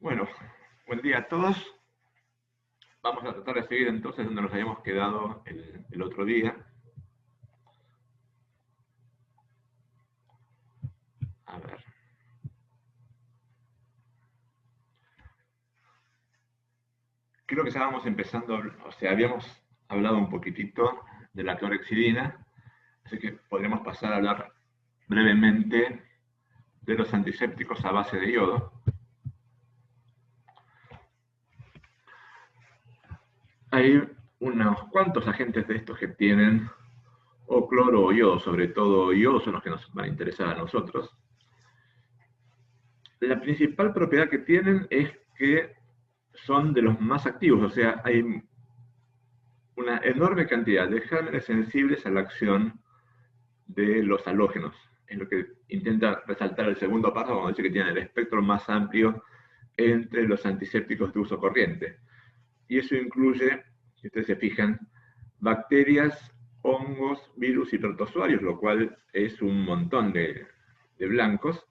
Bueno, buen día a todos. Vamos a tratar de seguir entonces donde nos habíamos quedado el otro día. A ver. Creo que estábamos empezando, o sea, habíamos hablado un poquitito de la clorhexidina, así que podríamos pasar a hablar brevemente de los antisépticos a base de yodo. Hay unos cuantos agentes de estos que tienen o cloro o yodo, sobre todo yodo son los que nos van a interesar a nosotros. La principal propiedad que tienen es que son de los más activos, o sea, hay una enorme cantidad de gérmenes sensibles a la acción de los halógenos. Es lo que intenta resaltar el segundo paso cuando dice que tienen el espectro más amplio entre los antisépticos de uso corriente. Y eso incluye, si ustedes se fijan, bacterias, hongos, virus y protozoarios, lo cual es un montón de blancos.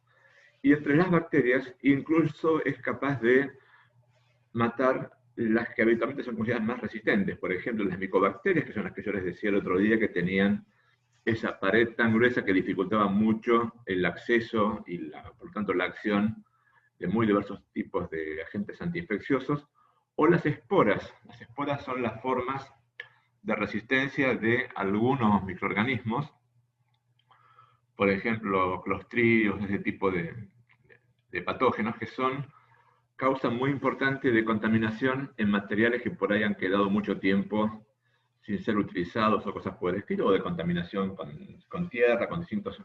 Y entre las bacterias incluso es capaz de matar las que habitualmente son consideradas más resistentes. Por ejemplo, las micobacterias, que son las que yo les decía el otro día, que tenían esa pared tan gruesa que dificultaba mucho el acceso y, por lo tanto, la acción de muy diversos tipos de agentes antiinfecciosos, o las esporas. Las esporas son las formas de resistencia de algunos microorganismos, por ejemplo, clostridios, ese tipo de patógenos que son causa muy importante de contaminación en materiales que por ahí han quedado mucho tiempo sin ser utilizados o cosas por el estilo, o de contaminación con tierra, con distintas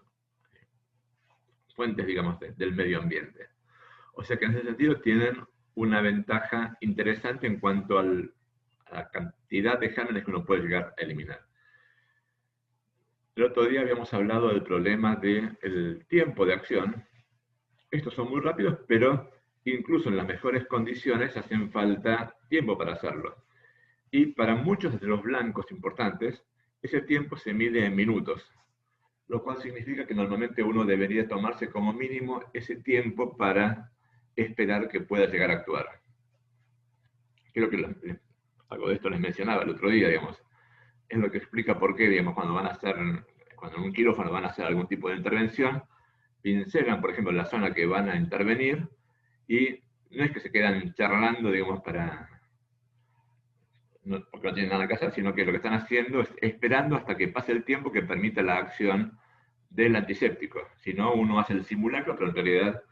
fuentes, digamos, del medio ambiente. O sea que en ese sentido tienen una ventaja interesante en cuanto a la cantidad de gérmenes que uno puede llegar a eliminar. El otro día habíamos hablado del problema del tiempo de acción. Estos son muy rápidos, pero incluso en las mejores condiciones hacen falta tiempo para hacerlo. Y para muchos de los blancos importantes, ese tiempo se mide en minutos, lo cual significa que normalmente uno debería tomarse como mínimo ese tiempo para esperar que pueda llegar a actuar. Creo que algo de esto les mencionaba el otro día, digamos. Es lo que explica por qué, digamos, cuando en un quirófano van a hacer algún tipo de intervención, pincelan, por ejemplo, la zona que van a intervenir, y no es que se quedan charlando, digamos, porque no tienen nada que hacer, sino que lo que están haciendo es esperando hasta que pase el tiempo que permita la acción del antiséptico. Si no, uno hace el simulacro, pero en realidad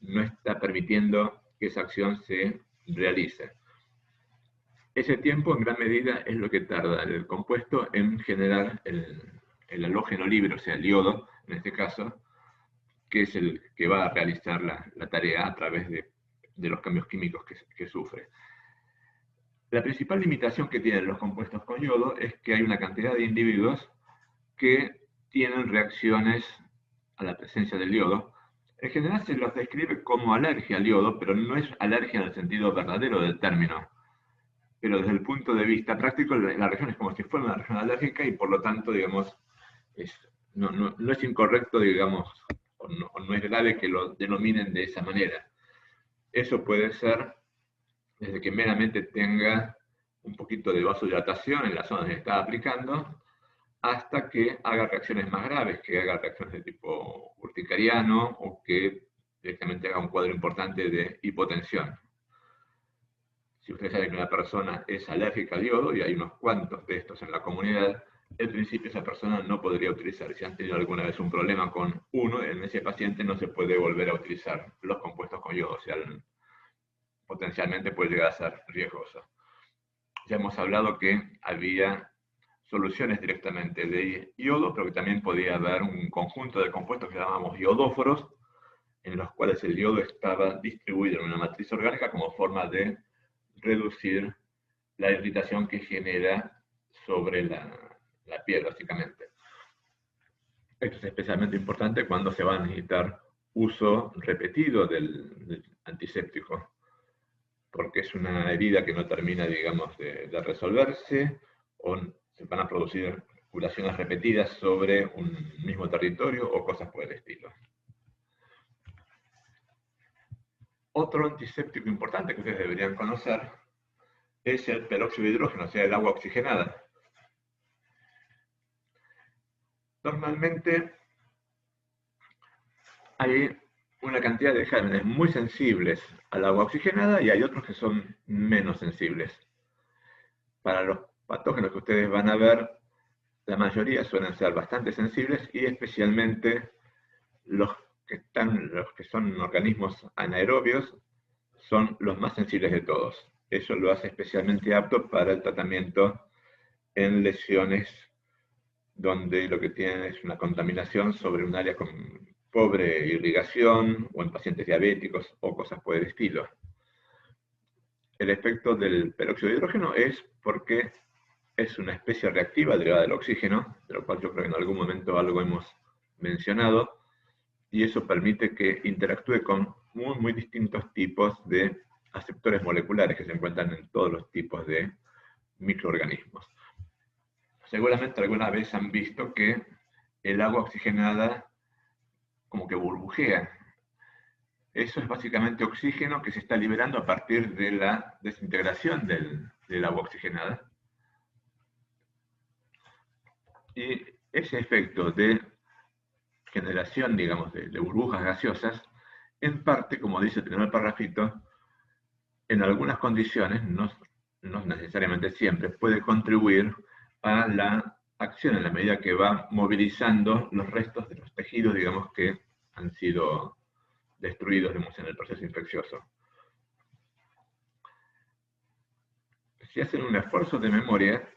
no está permitiendo que esa acción se realice. Ese tiempo, en gran medida, es lo que tarda el compuesto en generar el halógeno libre, o sea, el yodo, en este caso, que es el que va a realizar la tarea a través de los cambios químicos que sufre. La principal limitación que tienen los compuestos con yodo es que hay una cantidad de individuos que tienen reacciones a la presencia del yodo. En general se los describe como alergia al yodo, pero no es alergia en el sentido verdadero del término. Pero desde el punto de vista práctico, la reacción es como si fuera una reacción alérgica y por lo tanto, digamos, no es incorrecto, digamos, o no es grave que lo denominen de esa manera. Eso puede ser desde que meramente tenga un poquito de vasodilatación en la zona que está aplicando, hasta que haga reacciones más graves, que haga reacciones de tipo urticariano o que directamente haga un cuadro importante de hipotensión. Si ustedes saben que una persona es alérgica al yodo, y hay unos cuantos de estos en la comunidad, en principio esa persona no podría utilizar. Si han tenido alguna vez un problema con uno, en ese paciente no se puede volver a utilizar los compuestos con yodo, o sea, potencialmente puede llegar a ser riesgoso. Ya hemos hablado que había soluciones directamente de yodo, pero que también podía haber un conjunto de compuestos que llamamos iodóforos, en los cuales el yodo estaba distribuido en una matriz orgánica como forma de reducir la irritación que genera sobre la piel, básicamente. Esto es especialmente importante cuando se va a necesitar uso repetido del antiséptico, porque es una herida que no termina, digamos, de resolverse, o se van a producir curaciones repetidas sobre un mismo territorio o cosas por el estilo. Otro antiséptico importante que ustedes deberían conocer es el peróxido de hidrógeno, o sea, el agua oxigenada. Normalmente hay una cantidad de gérmenes muy sensibles al agua oxigenada y hay otros que son menos sensibles. Para los patógenos que ustedes van a ver, la mayoría suelen ser bastante sensibles y especialmente los que son organismos anaerobios son los más sensibles de todos. Eso lo hace especialmente apto para el tratamiento en lesiones donde lo que tienen es una contaminación sobre un área con pobre irrigación, o en pacientes diabéticos, o cosas por el estilo. El efecto del peróxido de hidrógeno es porque es una especie reactiva derivada del oxígeno, de lo cual yo creo que en algún momento algo hemos mencionado, y eso permite que interactúe con muy distintos tipos de aceptores moleculares que se encuentran en todos los tipos de microorganismos. Seguramente alguna vez han visto que el agua oxigenada como que burbujea. Eso es básicamente oxígeno que se está liberando a partir de la desintegración del agua oxigenada. Y ese efecto de generación, digamos, de burbujas gaseosas, en parte, como dice el primer parrafito, en algunas condiciones, no necesariamente siempre, puede contribuir a la acción en la medida que va movilizando los restos de los tejidos, digamos, que han sido destruidos, digamos, en el proceso infeccioso. Si hacen un esfuerzo de memoria,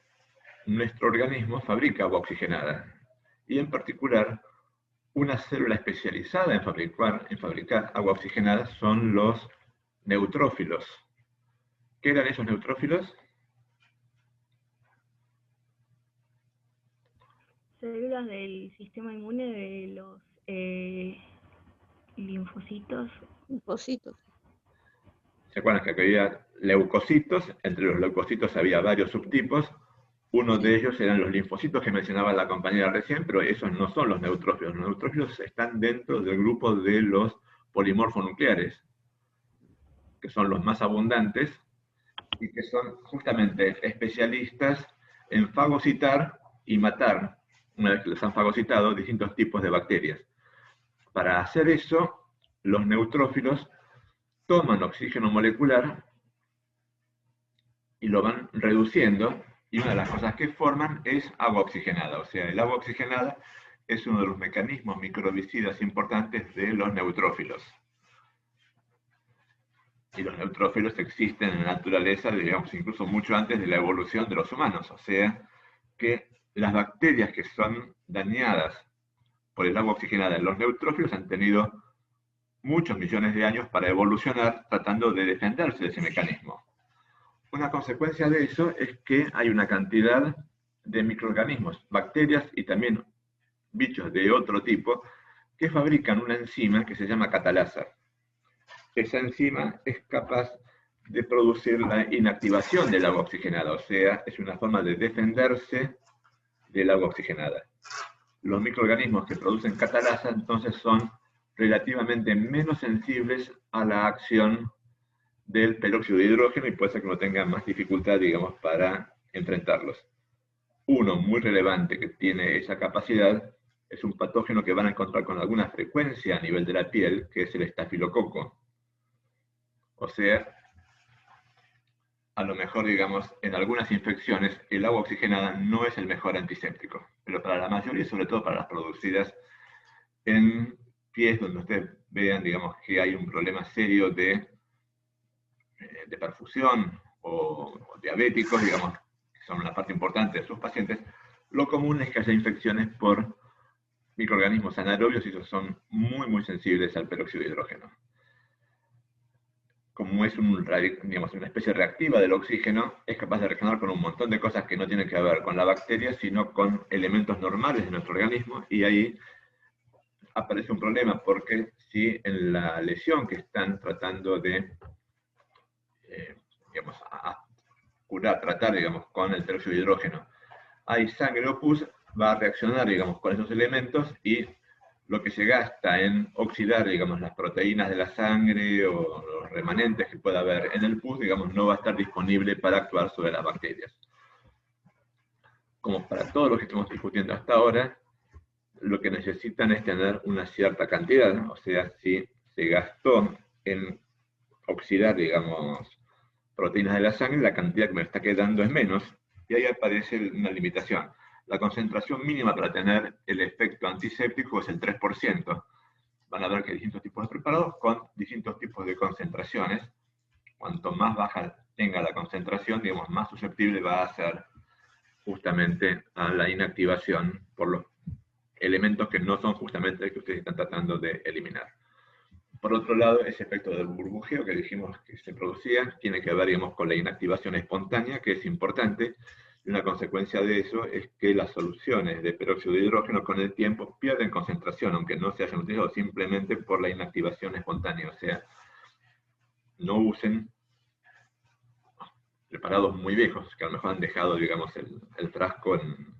nuestro organismo fabrica agua oxigenada, y en particular, una célula especializada en fabricar agua oxigenada son los neutrófilos. ¿Qué eran esos neutrófilos? Células del sistema inmune de los linfocitos. ¿Se acuerdan que había leucocitos? Entre los leucocitos había varios subtipos. Uno de ellos eran los linfocitos que mencionaba la compañera recién, pero esos no son los neutrófilos. Los neutrófilos están dentro del grupo de los polimorfonucleares, que son los más abundantes y que son justamente especialistas en fagocitar y matar, una vez que los han fagocitado, distintos tipos de bacterias. Para hacer eso, los neutrófilos toman oxígeno molecular y lo van reduciendo, y una de las cosas que forman es agua oxigenada. O sea, el agua oxigenada es uno de los mecanismos microbicidas importantes de los neutrófilos. Y los neutrófilos existen en la naturaleza, digamos, incluso mucho antes de la evolución de los humanos. O sea, que las bacterias que son dañadas por el agua oxigenada en los neutrófilos han tenido muchos millones de años para evolucionar tratando de defenderse de ese mecanismo. Una consecuencia de eso es que hay una cantidad de microorganismos, bacterias y también bichos de otro tipo, que fabrican una enzima que se llama catalasa. Esa enzima es capaz de producir la inactivación del agua oxigenada, o sea, es una forma de defenderse del agua oxigenada. Los microorganismos que producen catalasa entonces son relativamente menos sensibles a la acción del peróxido de hidrógeno y puede ser que no tengan más dificultad, digamos, para enfrentarlos. Uno muy relevante que tiene esa capacidad es un patógeno que van a encontrar con alguna frecuencia a nivel de la piel, que es el estafilococo. O sea, a lo mejor, digamos, en algunas infecciones el agua oxigenada no es el mejor antiséptico, pero para la mayoría, sobre todo para las producidas en pies donde ustedes vean, digamos, que hay un problema serio de perfusión o diabéticos, digamos, que son una parte importante de sus pacientes, lo común es que haya infecciones por microorganismos anaerobios y esos son muy sensibles al peróxido de hidrógeno. Como es digamos, una especie reactiva del oxígeno, es capaz de reaccionar con un montón de cosas que no tienen que ver con la bacteria, sino con elementos normales de nuestro organismo, y ahí aparece un problema, porque si en la lesión que están tratando de digamos, tratar, digamos, con el peróxido de hidrógeno, hay sangre o pus, va a reaccionar, digamos, con esos elementos y lo que se gasta en oxidar, digamos, las proteínas de la sangre o los remanentes que pueda haber en el pus, digamos, no va a estar disponible para actuar sobre las bacterias. Como para todo lo que estamos discutiendo hasta ahora, lo que necesitan es tener una cierta cantidad, ¿no? O sea, si se gastó en oxidar, digamos, proteínas de la sangre, la cantidad que me está quedando es menos, y ahí aparece una limitación. La concentración mínima para tener el efecto antiséptico es el 3%. Van a ver que hay distintos tipos de preparados con distintos tipos de concentraciones. Cuanto más baja tenga la concentración, digamos, más susceptible va a ser justamente a la inactivación por los elementos que no son justamente los que ustedes están tratando de eliminar. Por otro lado, ese efecto del burbujeo que dijimos que se producía tiene que ver, digamos, con la inactivación espontánea, que es importante, y una consecuencia de eso es que las soluciones de peróxido de hidrógeno con el tiempo pierden concentración, aunque no se hayan utilizado simplemente por la inactivación espontánea. O sea, no usen preparados muy viejos, que a lo mejor han dejado, digamos, el frasco en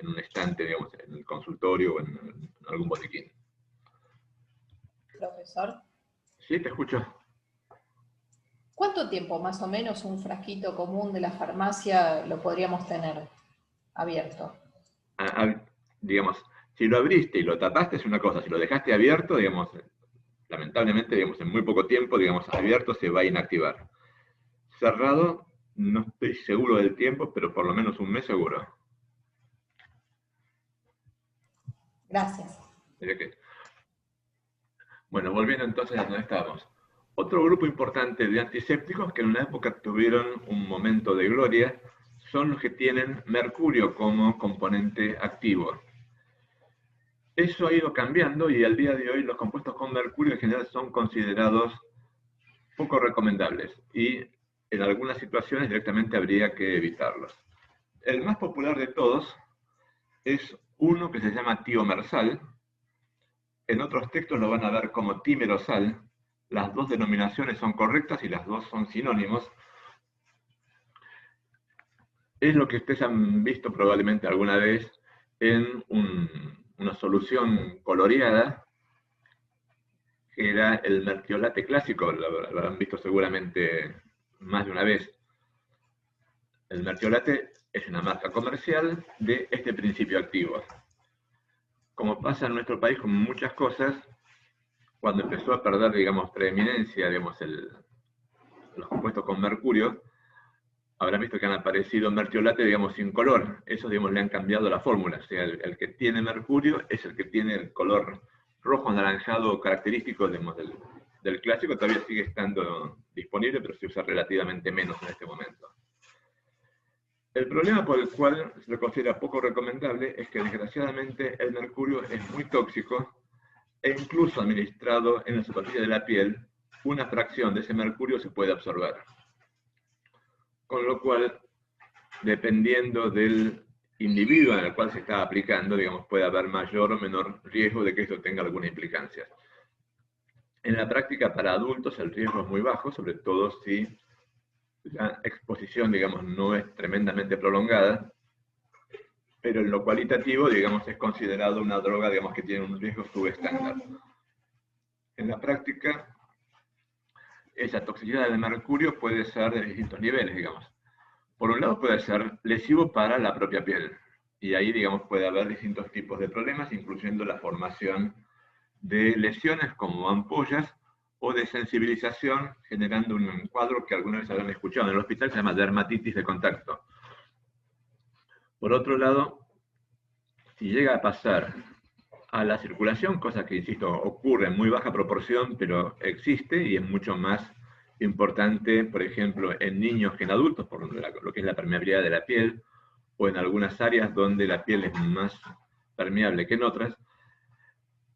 un estante, digamos, en el consultorio o en algún botiquín. Profesor. Sí, te escucho. ¿Cuánto tiempo más o menos un frasquito común de la farmacia lo podríamos tener abierto? Digamos, si lo abriste y lo tapaste es una cosa, si lo dejaste abierto, digamos, lamentablemente, digamos, en muy poco tiempo, digamos, abierto se va a inactivar. Cerrado, no estoy seguro del tiempo, pero por lo menos un mes seguro. Gracias. Bueno, volviendo entonces a donde estábamos. Otro grupo importante de antisépticos que en una época tuvieron un momento de gloria son los que tienen mercurio como componente activo. Eso ha ido cambiando y al día de hoy los compuestos con mercurio en general son considerados poco recomendables y en algunas situaciones directamente habría que evitarlos. El más popular de todos es uno que se llama tiomersal. En otros textos lo van a ver como timerosal. Las dos denominaciones son correctas y las dos son sinónimos. Es lo que ustedes han visto probablemente alguna vez en una solución coloreada, que era el mertiolate clásico, lo habrán visto seguramente más de una vez. El mertiolate es una marca comercial de este principio activo. Como pasa en nuestro país con muchas cosas, cuando empezó a perder, digamos, preeminencia, digamos, los compuestos con mercurio, habrán visto que han aparecido mertiolate, digamos, sin color. Eso, digamos, le han cambiado la fórmula. O sea, el que tiene mercurio es el que tiene el color rojo anaranjado característico, digamos, del clásico. Todavía sigue estando disponible, pero se usa relativamente menos en este momento. El problema por el cual se lo considera poco recomendable es que, desgraciadamente, el mercurio es muy tóxico e incluso administrado en la superficie de la piel, una fracción de ese mercurio se puede absorber. Con lo cual, dependiendo del individuo en el cual se está aplicando, digamos, puede haber mayor o menor riesgo de que esto tenga alguna implicancia. En la práctica para adultos el riesgo es muy bajo, sobre todo si la exposición, digamos, no es tremendamente prolongada, pero en lo cualitativo, digamos, es considerado una droga, digamos, que tiene un riesgo subestándar. En la práctica, esa toxicidad del mercurio puede ser de distintos niveles, digamos. Por un lado puede ser lesivo para la propia piel, y ahí, digamos, puede haber distintos tipos de problemas, incluyendo la formación de lesiones como ampollas o de sensibilización, generando un cuadro que alguna vez habrán escuchado en el hospital, se llama dermatitis de contacto. Por otro lado, si llega a pasar a la circulación, cosa que, insisto, ocurre en muy baja proporción, pero existe y es mucho más importante, por ejemplo, en niños que en adultos, por lo que es la permeabilidad de la piel, o en algunas áreas donde la piel es más permeable que en otras,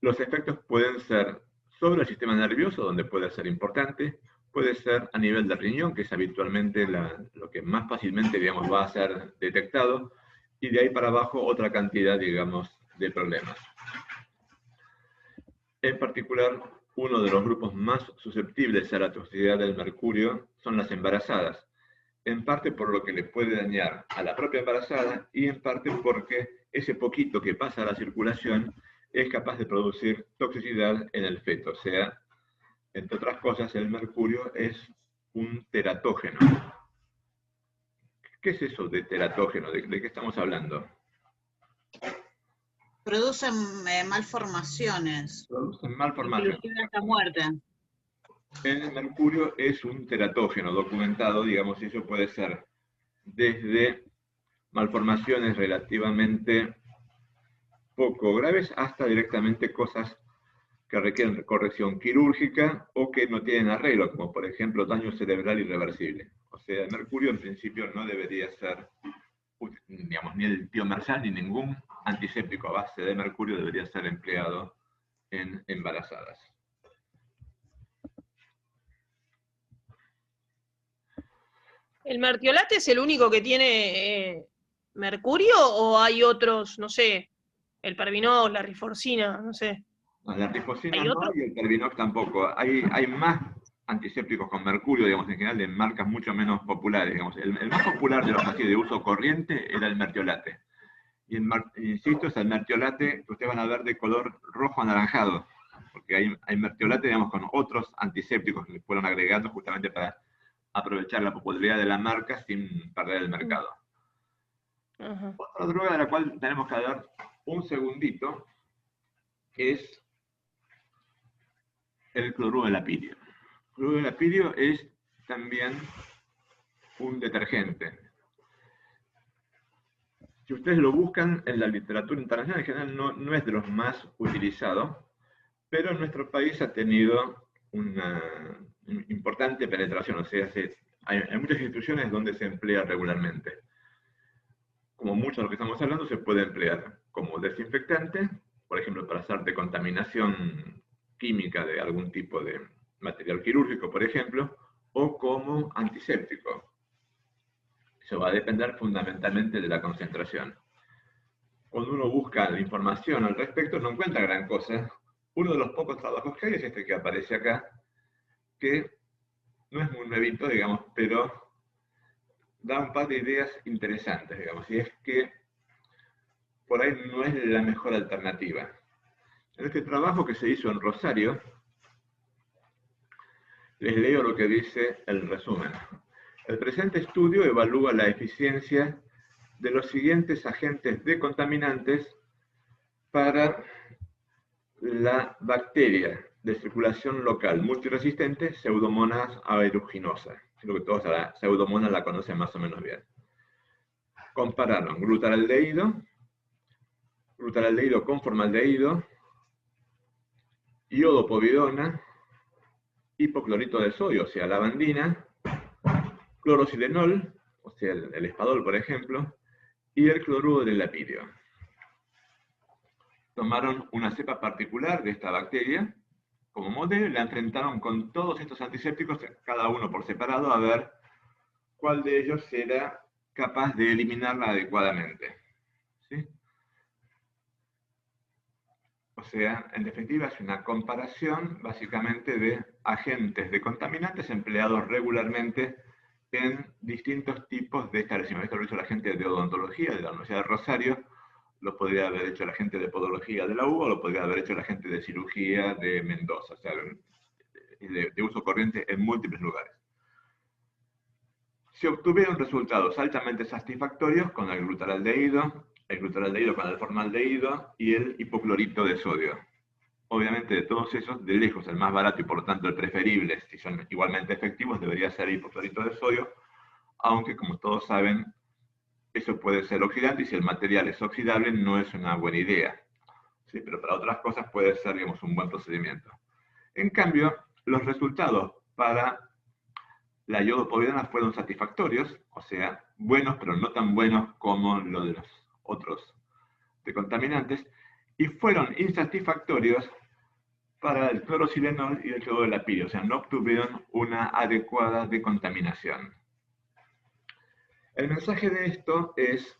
los efectos pueden ser sobre el sistema nervioso, donde puede ser importante, puede ser a nivel del riñón, que es habitualmente lo que más fácilmente, digamos, va a ser detectado, y de ahí para abajo otra cantidad, digamos, de problemas. En particular, uno de los grupos más susceptibles a la toxicidad del mercurio son las embarazadas, en parte por lo que le puede dañar a la propia embarazada y en parte porque ese poquito que pasa a la circulación es capaz de producir toxicidad en el feto, o sea, entre otras cosas, el mercurio es un teratógeno. ¿Qué es eso de teratógeno? ¿De qué estamos hablando? Producen malformaciones. Producen malformaciones. Inclusive hasta muerte. El mercurio es un teratógeno documentado, digamos, y eso puede ser desde malformaciones relativamente poco graves hasta directamente cosas que requieren corrección quirúrgica o que no tienen arreglo, como por ejemplo daño cerebral irreversible. O sea, el mercurio en principio no debería ser, digamos, ni el tiomersal ni ningún antiséptico a base de mercurio debería ser empleado en embarazadas. ¿El mertiolate es el único que tiene mercurio o hay otros, no sé, el Pervinol, la riforcina, no sé? No, la rifocina ¿Hay no otro? y el Pervinox tampoco. Hay más antisépticos con mercurio, digamos, en general, de marcas mucho menos populares. Digamos. El más popular de los así de uso corriente era el mertiolate. Y insisto, es el mertiolate que ustedes van a ver de color rojo anaranjado, porque hay mertiolate, digamos, con otros antisépticos que le fueron agregando justamente para aprovechar la popularidad de la marca sin perder el mercado. Ajá. Otra droga de la cual tenemos que hablar un segundito es el cloruro de lapidio. El cloruro de lapidio es también un detergente. Si ustedes lo buscan en la literatura internacional, en general no es de los más utilizados, pero en nuestro país ha tenido una importante penetración, o sea, hay muchas instituciones donde se emplea regularmente. Como mucho de lo que estamos hablando, se puede emplear como desinfectante, por ejemplo, para hacer decontaminación química de algún tipo de material quirúrgico, por ejemplo, o como antiséptico. Eso va a depender fundamentalmente de la concentración. Cuando uno busca la información al respecto, no encuentra gran cosa. Uno de los pocos trabajos que hay es este que aparece acá, que no es muy nuevito, digamos, pero da un par de ideas interesantes, digamos, y es que por ahí no es la mejor alternativa. En este trabajo que se hizo en Rosario, les leo lo que dice el resumen. El presente estudio evalúa la eficiencia de los siguientes agentes decontaminantes para la bacteria de circulación local multiresistente Pseudomonas aeruginosa. Creo que todos a la Pseudomonas la conocen más o menos bien. Compararon glutaraldehído con formaldehído, iodopovidona, hipoclorito de sodio, o sea, lavandina, clorosilenol, o sea, el espadol, por ejemplo, y el cloruro de lapidio. Tomaron una cepa particular de esta bacteria como modelo y la enfrentaron con todos estos antisépticos, cada uno por separado, a ver cuál de ellos era capaz de eliminarla adecuadamente. ¿Sí? O sea, en definitiva es una comparación básicamente de agentes de contaminantes empleados regularmente en distintos tipos de establecimientos. Esto lo hizo la gente de odontología de la Universidad de Rosario, lo podría haber hecho la gente de podología de la UBA, o lo podría haber hecho la gente de cirugía de Mendoza, o sea, de uso corriente en múltiples lugares. Se obtuvieron resultados altamente satisfactorios con el glutaraldehído con el formaldehído y el hipoclorito de sodio. Obviamente de todos esos, de lejos el más barato y por lo tanto el preferible, si son igualmente efectivos, debería ser el hipoclorito de sodio, aunque como todos saben, eso puede ser oxidante y si el material es oxidable no es una buena idea. ¿Sí? Pero para otras cosas puede ser, digamos, un buen procedimiento. En cambio, los resultados para la iodopovidona fueron satisfactorios, o sea, buenos pero no tan buenos como los de los otros decontaminantes, y fueron insatisfactorios para el clorosilenol y el cloruro de lapidio, o sea, no obtuvieron una adecuada decontaminación. El mensaje de esto es,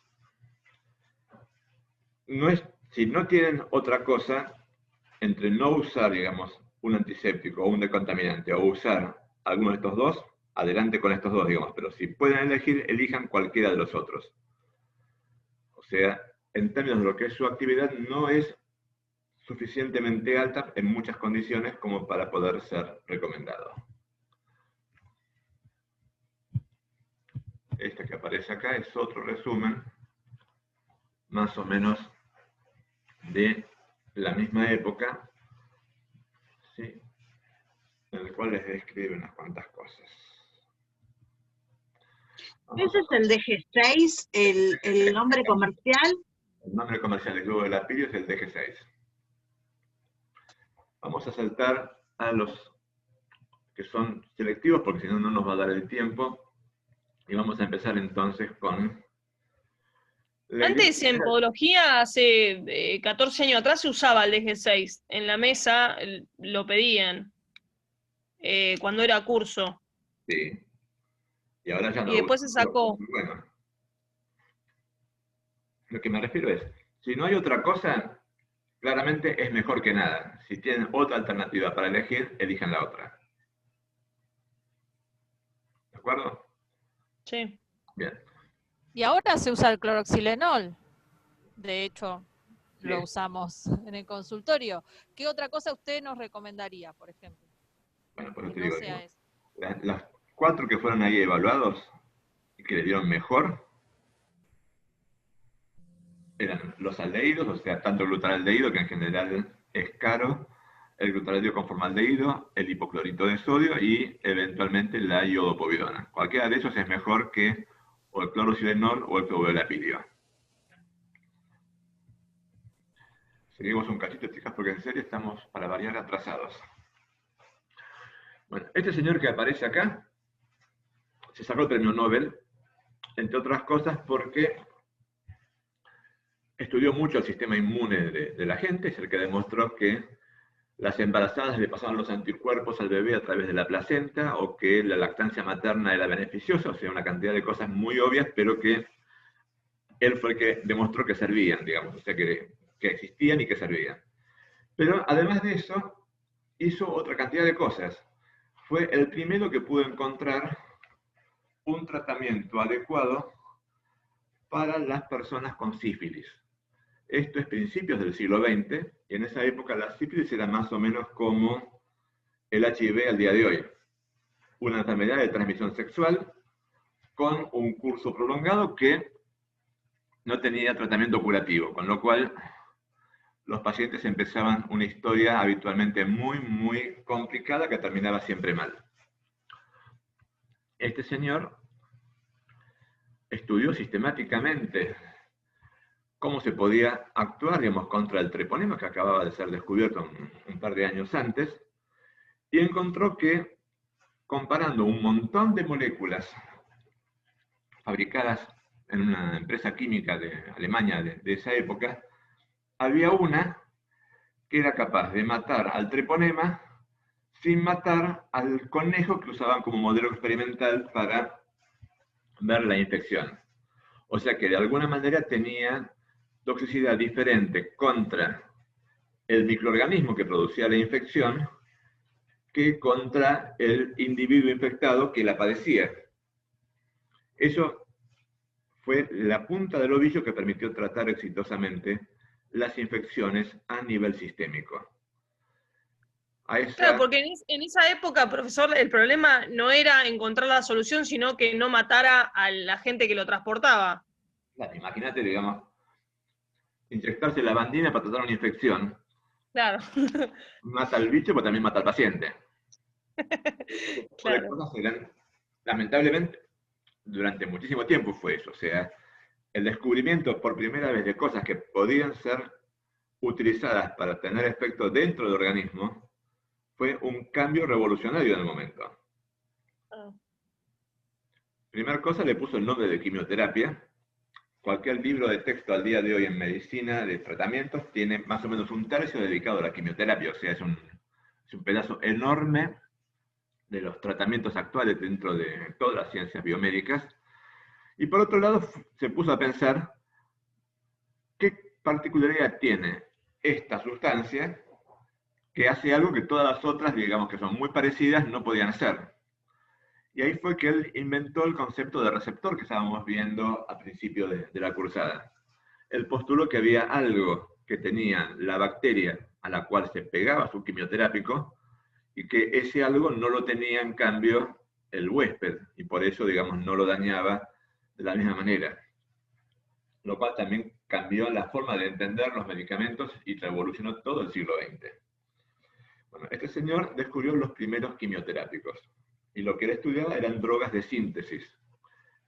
si no tienen otra cosa, entre no usar, digamos, un antiséptico o un decontaminante, o usar alguno de estos dos, adelante con estos dos, digamos, pero si pueden elegir, elijan cualquiera de los otros. O sea, en términos de lo que es su actividad, no es suficientemente alta en muchas condiciones como para poder ser recomendado. Este que aparece acá es otro resumen, más o menos de la misma época, ¿sí?, en el cual les describe unas cuantas cosas. ¿Ese es el DG6, el nombre comercial? El nombre comercial del globo de Lapirio es el DG6. Vamos a saltar a los que son selectivos, porque si no, no nos va a dar el tiempo. Y vamos a empezar entonces con... Antes en podología, hace 14 años atrás, se usaba el DG6. En la mesa lo pedían cuando era curso. Sí. Y ahora ya no. Y después se sacó. Bueno, lo que me refiero es, si no hay otra cosa, claramente es mejor que nada. Si tienen otra alternativa para elegir, elijan la otra. ¿De acuerdo? Sí. Bien. Y ahora se usa el cloroxilenol. De hecho, lo Sí. usamos en el consultorio. ¿Qué otra cosa usted nos recomendaría, por ejemplo? Bueno, pues Que te no digo, sea ¿no? eso. Las 4 que fueron ahí evaluados y que le dieron mejor eran los aldehídos, o sea, tanto el glutaraldehído, que en general es caro, el glutaraldehído con formaldehído, el hipoclorito de sodio y eventualmente la iodopovidona. Cualquiera de esos es mejor que o el clorosilenol o el clorolapidio. Seguimos un cachito, chicas, porque en serio estamos, para variar, atrasados. Bueno, este señor que aparece acá se sacó el premio Nobel, entre otras cosas porque estudió mucho el sistema inmune de la gente, es el que demostró que las embarazadas le pasaban los anticuerpos al bebé a través de la placenta, o que la lactancia materna era beneficiosa, o sea, una cantidad de cosas muy obvias, pero que él fue el que demostró que servían, digamos, o sea, que existían y que servían. Pero además de eso, hizo otra cantidad de cosas. Fue el primero que pudo encontrar un tratamiento adecuado para las personas con sífilis. Esto es principios del siglo XX, y en esa época la sífilis era más o menos como el HIV al día de hoy. Una enfermedad de transmisión sexual con un curso prolongado que no tenía tratamiento curativo, con lo cual los pacientes empezaban una historia habitualmente muy, muy complicada que terminaba siempre mal. Este señor estudió sistemáticamente cómo se podía actuar, digamos, contra el treponema, que acababa de ser descubierto un par de años antes, y encontró que, comparando un montón de moléculas fabricadas en una empresa química de Alemania de esa época, había una que era capaz de matar al treponema sin matar al conejo que usaban como modelo experimental para ver la infección. O sea que de alguna manera tenía toxicidad diferente contra el microorganismo que producía la infección que contra el individuo infectado que la padecía. Eso fue la punta del ovillo que permitió tratar exitosamente las infecciones a nivel sistémico. Claro, porque en esa época, profesor, el problema no era encontrar la solución, sino que no matara a la gente que lo transportaba. Claro, imagínate, digamos, inyectarse lavandina para tratar una infección. Claro. Mata al bicho, pero también mata al paciente. Claro. Las cosas eran, lamentablemente, durante muchísimo tiempo fue eso. O sea, el descubrimiento por primera vez de cosas que podían ser utilizadas para tener efecto dentro del organismo fue un cambio revolucionario en el momento. Primera cosa, le puso el nombre de quimioterapia. Cualquier libro de texto al día de hoy en medicina de tratamientos tiene más o menos un tercio dedicado a la quimioterapia, o sea, es un pedazo enorme de los tratamientos actuales dentro de todas las ciencias biomédicas. Y por otro lado, se puso a pensar qué particularidad tiene esta sustancia que hace algo que todas las otras, digamos que son muy parecidas, no podían hacer. Y ahí fue que él inventó el concepto de receptor que estábamos viendo al principio de la cursada. Él postuló que había algo que tenían la bacteria a la cual se pegaba su quimioterápico y que ese algo no lo tenía en cambio el huésped, y por eso, digamos, no lo dañaba de la misma manera. Lo cual también cambió la forma de entender los medicamentos y revolucionó todo el siglo XX. Bueno, este señor descubrió los primeros quimioterápicos, y lo que él estudiaba eran drogas de síntesis.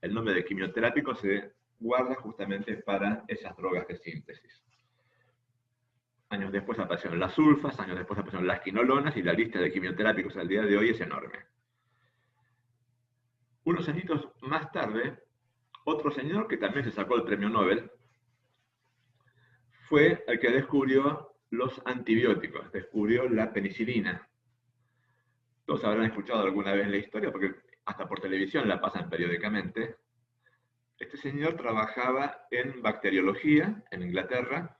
El nombre de quimioterápico se guarda justamente para esas drogas de síntesis. Años después aparecieron las sulfas, años después aparecieron las quinolonas, y la lista de quimioterápicos al día de hoy es enorme. Unos añitos más tarde, otro señor que también se sacó el premio Nobel fue el que descubrió los antibióticos, descubrió la penicilina. Todos habrán escuchado alguna vez la historia, porque hasta por televisión la pasan periódicamente. Este señor trabajaba en bacteriología en Inglaterra,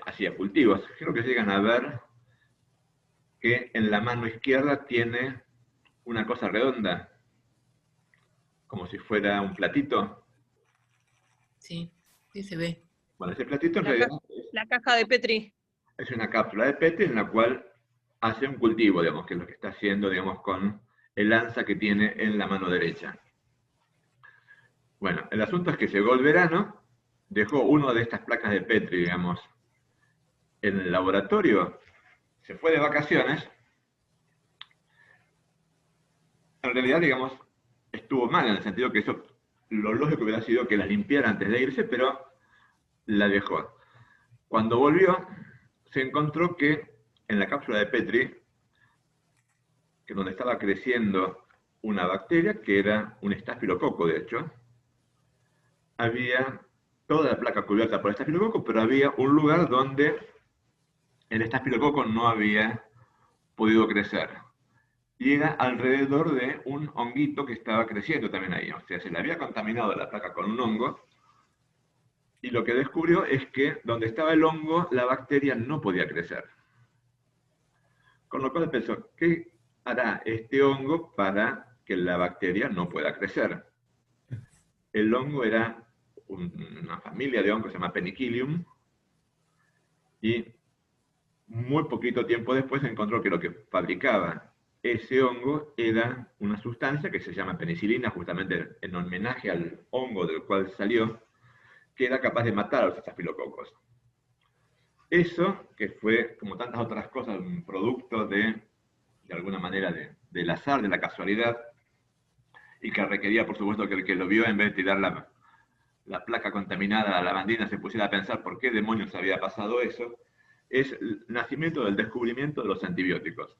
hacía cultivos. Creo que llegan a ver que en la mano izquierda tiene una cosa redonda, como si fuera un platito. Sí, sí se ve. Bueno, ese platito en realidad La caja de Petri. es una cápsula de Petri en la cual hace un cultivo, digamos, que es lo que está haciendo, digamos, con el anza que tiene en la mano derecha. Bueno, el asunto es que llegó el verano, dejó una de estas placas de Petri, digamos, en el laboratorio, se fue de vacaciones. En realidad, digamos, estuvo mal en el sentido que eso, lo lógico hubiera sido que la limpiara antes de irse, pero la dejó. Cuando volvió, se encontró que en la cápsula de Petri, que donde estaba creciendo una bacteria, que era un estafilococo, de hecho, había toda la placa cubierta por estafilococo, pero había un lugar donde el estafilococo no había podido crecer. Y era alrededor de un honguito que estaba creciendo también ahí. O sea, se le había contaminado la placa con un hongo, y lo que descubrió es que donde estaba el hongo, la bacteria no podía crecer. Con lo cual pensó, ¿qué hará este hongo para que la bacteria no pueda crecer? El hongo era una familia de hongos que se llama Penicillium, y muy poquito tiempo después se encontró que lo que fabricaba ese hongo era una sustancia que se llama penicilina, justamente en homenaje al hongo del cual salió, que era capaz de matar a los estafilococos. Eso, que fue, como tantas otras cosas, un producto de alguna manera, del azar, de la casualidad, y que requería, por supuesto, que el que lo vio, en vez de tirar la placa contaminada a la lavandina, se pusiera a pensar por qué demonios había pasado eso, es el nacimiento del descubrimiento de los antibióticos,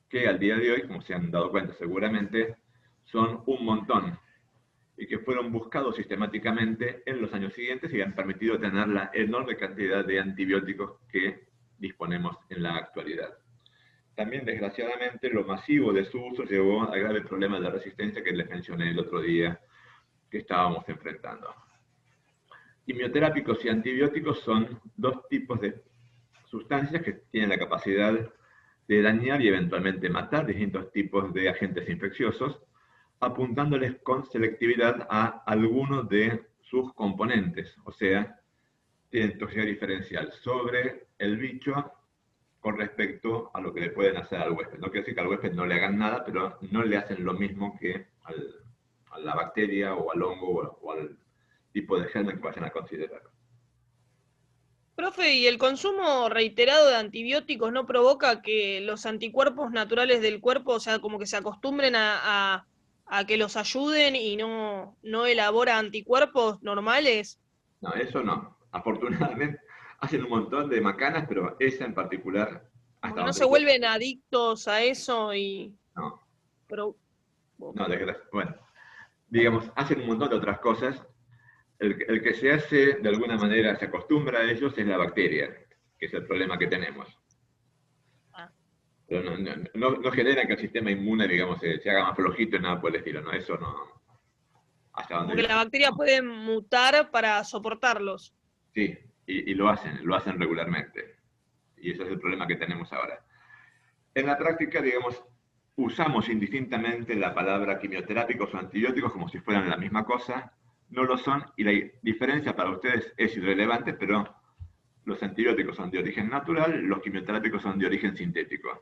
que al día de hoy, como se han dado cuenta seguramente, son un montón, y que fueron buscados sistemáticamente en los años siguientes y han permitido tener la enorme cantidad de antibióticos que disponemos en la actualidad. También, desgraciadamente, lo masivo de su uso llevó a graves problemas de resistencia que les mencioné el otro día que estábamos enfrentando. Quimioterápicos y antibióticos son dos tipos de sustancias que tienen la capacidad de dañar y eventualmente matar distintos tipos de agentes infecciosos, apuntándoles con selectividad a algunos de sus componentes, o sea, tienen toxicidad diferencial sobre el bicho con respecto a lo que le pueden hacer al huésped. No quiere decir que al huésped no le hagan nada, pero no le hacen lo mismo que a la bacteria o al hongo o al tipo de germen que vayan a considerar. Profe, ¿y el consumo reiterado de antibióticos no provoca que los anticuerpos naturales del cuerpo, o sea, como que se acostumbren a que los ayuden y no elabora anticuerpos normales? No, eso no. Afortunadamente hacen un montón de macanas, pero esa en particular... Hasta no se vuelven adictos a eso y... No. Pero... No, bueno, digamos, hacen un montón de otras cosas. El que se hace, de alguna manera, se acostumbra a ellos, es la bacteria, que es el problema que tenemos. Pero no genera que el sistema inmune, digamos, se haga más flojito y nada por el estilo, ¿no? Eso no... Hasta donde Porque la bacteria puede mutar para soportarlos. Sí, y lo hacen regularmente. Y ese es el problema que tenemos ahora. En la práctica, digamos, usamos indistintamente la palabra quimioterápicos o antibióticos como si fueran la misma cosa, no lo son, y la diferencia para ustedes es irrelevante, pero los antibióticos son de origen natural, los quimioterápicos son de origen sintético.